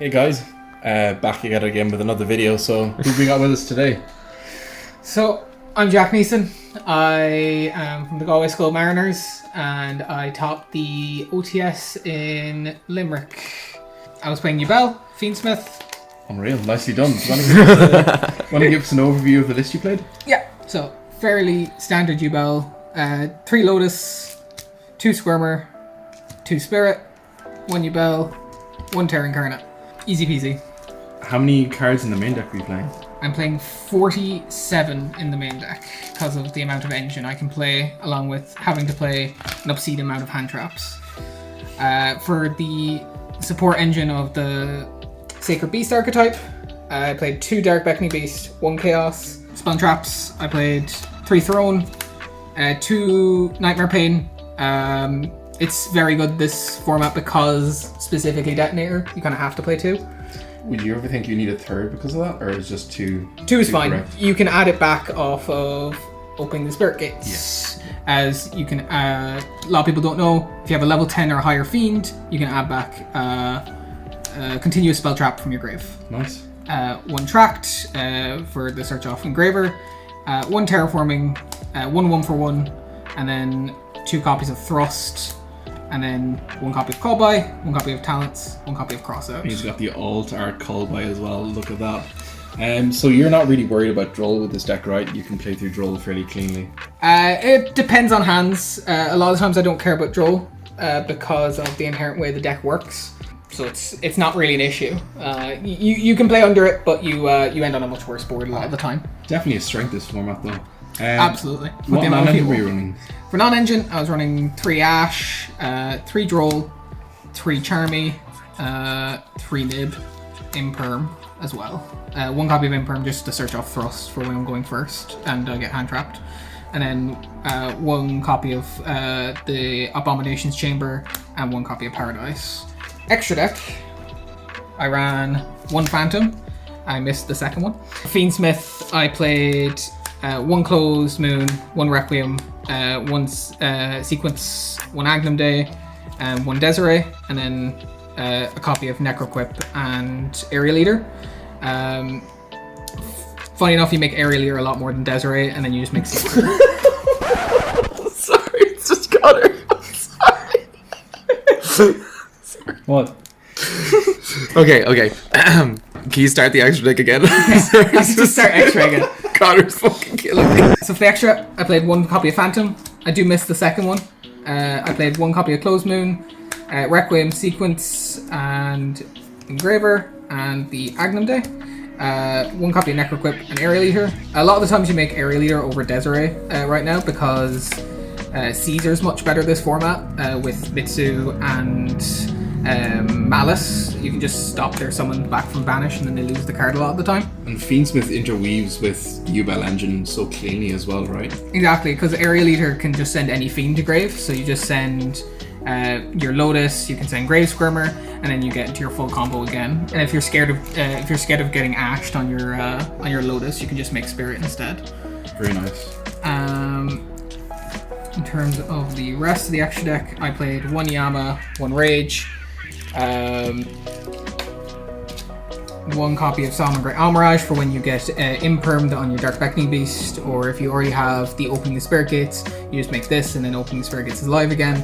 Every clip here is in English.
Hey guys, back again with another video. So who we got with us today? So I'm Jack Neeson. I am from the Galway School Mariners and I taught the OTS in Limerick. I was playing Yubel, Fiendsmith. Unreal, nicely done. Do you want to give us an overview of the list you played? Yeah, so fairly standard Yubel. 3 Lotus, 2 Squirmer, 2 Spirit, 1 Yubel, 1 Terra Incarnate. Easy peasy. How many cards in the main deck are you playing? I'm playing 47 in the main deck because of the amount of engine I can play, along with having to play an obscene amount of hand traps. For the support engine of the Sacred Beast archetype, I played 2 Dark Beckoning Beast, 1 Chaos. Spell traps, I played 3 Throne, 2 Nightmare Pain. It's very good this format because specifically Detonator, you kind of have to play 2. Would you ever think you need a third because of that, or is just 2? 2 is fine. Correct? You can add it back off of opening the Spirit Gates. Yes. As you can, a lot of people don't know, if you have a level 10 or higher Fiend, you can add back a continuous spell trap from your grave. Nice. 1 Tract for the Search Off Engraver, 1 Terraforming, 1 for 1, and then 2 copies of Thrust, and then 1 copy of Callby, 1 copy of Talents, 1 copy of Crossout. He's got the alt art Callby as well. Look at that. So you're not really worried about Droll with this deck, right? You can play through Droll fairly cleanly. It depends on hands. A lot of times I don't care about Droll because of the inherent way the deck works. So it's not really an issue. You can play under it, but you end on a much worse board a lot of the time. Definitely a strength this format though. Absolutely. What non-engine were you running? For non-engine, I was running 3 Ash, 3 Droll, 3 Charmy, 3 Nib, Imperm as well. 1 copy of Imperm just to search off Thrust for when I'm going first and get hand trapped. And then 1 copy of the Abominations Chamber and 1 copy of Paradise. Extra deck, I ran 1 Phantom. I missed the second one. Fiendsmith, I played 1 Closed Moon, 1 Requiem, 1 Sequence, 1 Agnum Day, and 1 Desiree, and then a copy of Necroquip and Aerial Eater. Funny enough, you make Aerial Eater a lot more than Desiree, and then you just make Sequence. Sorry, it's just Conor. I'm sorry. What? Okay. Can you start the extra deck again? Let's just start extra again. Connor's fucking killing me. So for the extra, I played 1 copy of Phantom. I do miss the second one. I played 1 copy of Closed Moon, Requiem, Sequence, and Engraver, and the Agnum Day. 1 copy of Necroquip and Aerial Eater. A lot of the times you make Aerial Eater over Desiree right now because Caesar's much better this format with Mitsu and Malice. You can just stop their summon back from Banish and then they lose the card a lot of the time. And Fiendsmith interweaves with Yubel engine so cleanly as well, right? Exactly, because Aerial Eater can just send any Fiend to Grave, so you just send your Lotus, you can send Grave Squirmer, and then you get into your full combo again. And if you're scared of getting ashed on your Lotus, you can just make Spirit instead. Very nice. In terms of the rest of the extra deck, I played 1 Yama, 1 Rage, 1 copy of Solomon Great Almirage for when you get impermed on your Dark Beckoning Beast, or if you already have the Opening the Spirit Gates, you just make this and then Opening the Spirit Gates is live again.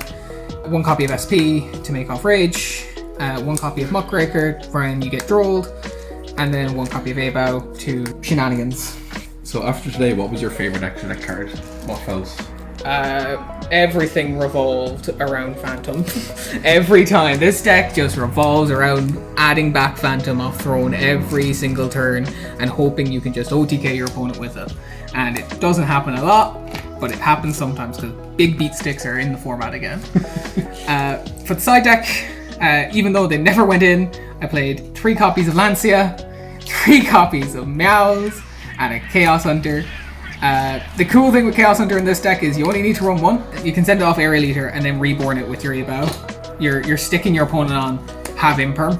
1 copy of SP to make off Rage, 1 copy of Muckraker for when you get Drolled, and then 1 copy of Abao to Shenanigans. So after today, what was your favourite extra deck card? What felt? Everything revolved around Phantom. Every time. This deck just revolves around adding back Phantom off Throne every single turn and hoping you can just OTK your opponent with it. And it doesn't happen a lot, but it happens sometimes because big beat sticks are in the format again. For the side deck, even though they never went in, I played 3 copies of Lancia, 3 copies of Meows, and a Chaos Hunter. The cool thing with Chaos Hunter in this deck is you only need to run 1. You can send it off Aerial Eater and then reborn it with your Yubel. You're sticking your opponent on have Imperm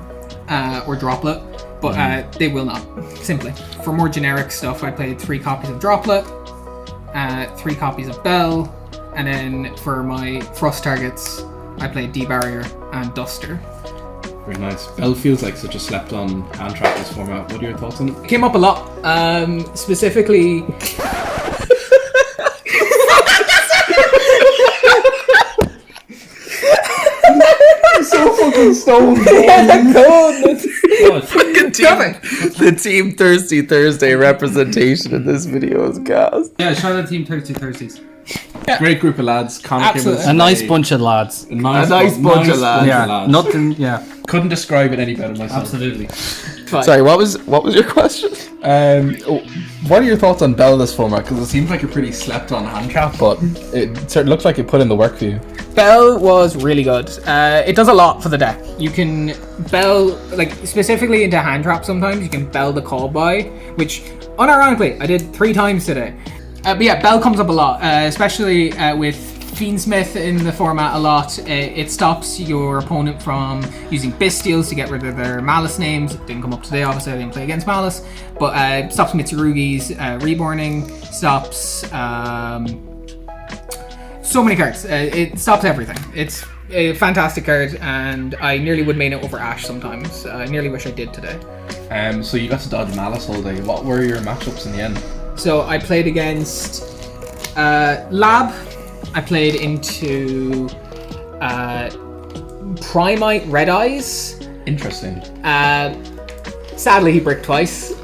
or Droplet, but they will not, simply. For more generic stuff, I played 3 copies of Droplet, 3 copies of Bell, and then for my Thrust targets, I played D-Barrier and Duster. Very nice. Bell feels like such a slept-on hand trap this format. What are your thoughts on it? It came up a lot. Specifically. So fucking stoned. The Team Thirsty Thursday representation in this video is gas. Yeah, shout out Team Thirsty Thursdays. Great group of lads. Conor came with Absolutely. us A nice today. bunch of lads. A nice bunch of lads. Yeah, nothing. Yeah, Couldn't describe it any better myself. Absolutely. Sorry, what was your question? What are your thoughts on Bell this format? Because it seems like a pretty slept-on hand trap, but it certainly looks like it put in the work for you. Bell was really good. It does a lot for the deck. You can bell, like specifically into hand trap sometimes, you can bell the call by, which unironically I did 3 times today. But yeah, bell comes up a lot, especially with Fiendsmith in the format a lot. It stops your opponent from using Bestials to get rid of their Malice names. It didn't come up today, obviously I didn't play against Malice, but stops Mitsurugi's reborning, stops so many cards. It stops everything. It's a fantastic card, and I nearly would main it over Ash sometimes. I nearly wish I did today. So you got to dodge Malice all day. What were your matchups in the end? So I played against Lab. I played into Primite Red Eyes. Interesting. Sadly, he bricked twice,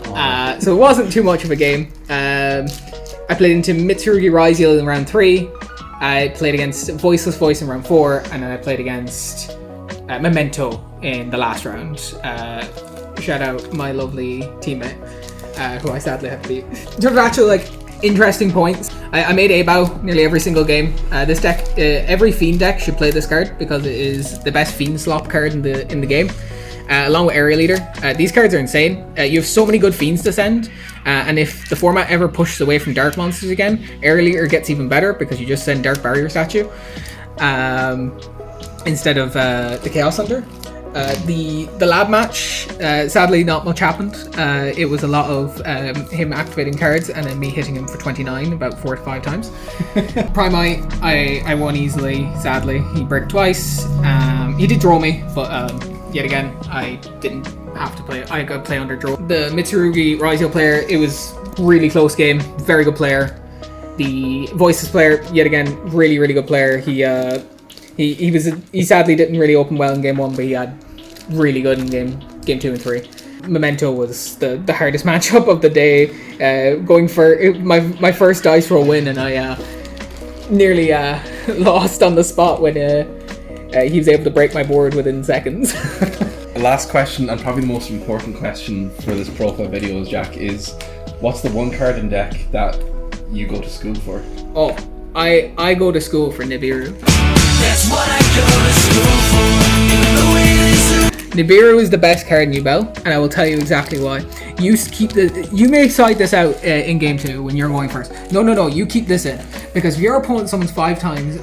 so it wasn't too much of a game. I played into Mitsurugi Raziel in round 3. I played against Voiceless Voice in round 4, and then I played against Memento in the last round. Shout out my lovely teammate, who I sadly have to beat. In terms of actual interesting points, I made A-Bow nearly every single game. This deck, every Fiend deck should play this card because it is the best Fiend slop card in the game. Along with Area Leader. These cards are insane. You have so many good Fiends to send, and if the format ever pushes away from Dark Monsters again, Area Leader gets even better because you just send Dark Barrier statue instead of the Chaos Hunter. The lab match, sadly not much happened. It was a lot of him activating cards and then me hitting him for 29 about 4 to 5 times. Primite, I won easily, sadly. He bricked twice. He did draw me, but yet again, I didn't have to play. I got to play under draw. The Mitsurugi Raziel player, it was really close game. Very good player. The Voices player, yet again, really, really good player. He sadly didn't really open well in game 1, but he had really good in game 2 and 3. Memento was the hardest matchup of the day. Going for my first dice roll win, and I nearly lost on the spot when he was able to break my board within seconds. The last question, and probably the most important question for this profile video, Jack, is what's the one card in deck that you go to school for? Oh, I go to school for Nibiru. That's what I go to school for. Even the way they say. Nibiru is the best card in Yubel, and I will tell you exactly why. You may side this out in game 2 when you're going first. No, you keep this in, because if your opponent summons 5 times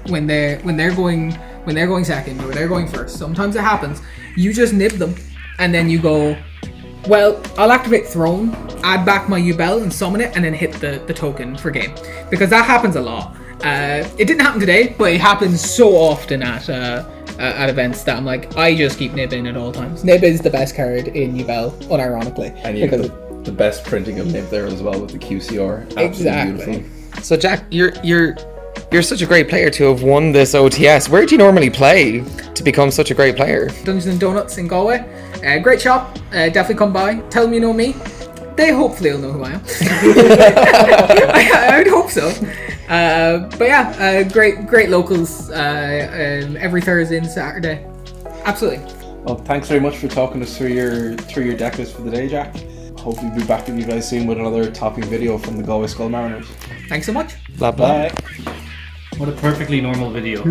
when they're going second or they're going first, sometimes it happens. You just nib them, and then you go, well, I'll activate Throne, add back my Yubel and summon it, and then hit the token for game, because that happens a lot. It didn't happen today, but it happens so often at events that I'm like, I just keep Nib in at all times. Nib is the best card in Yubel, unironically. And you have the best printing of Nib there as well with the QCR. Absolutely Exactly. beautiful. So Jack, you're such a great player to have won this OTS. Where do you normally play to become such a great player? Dungeons and Donuts in Galway. Great shop. Definitely come by. Tell them you know me. They hopefully will know who I am. I would hope so. But yeah, great locals every Thursday and Saturday. Absolutely. Well, thanks very much for talking us through your deck list for the day, Jack. Hopefully we'll be back with you guys soon with another topping video from the Galway Skull Mariners. Thanks so much. Blah, blah. Bye. What a perfectly normal video.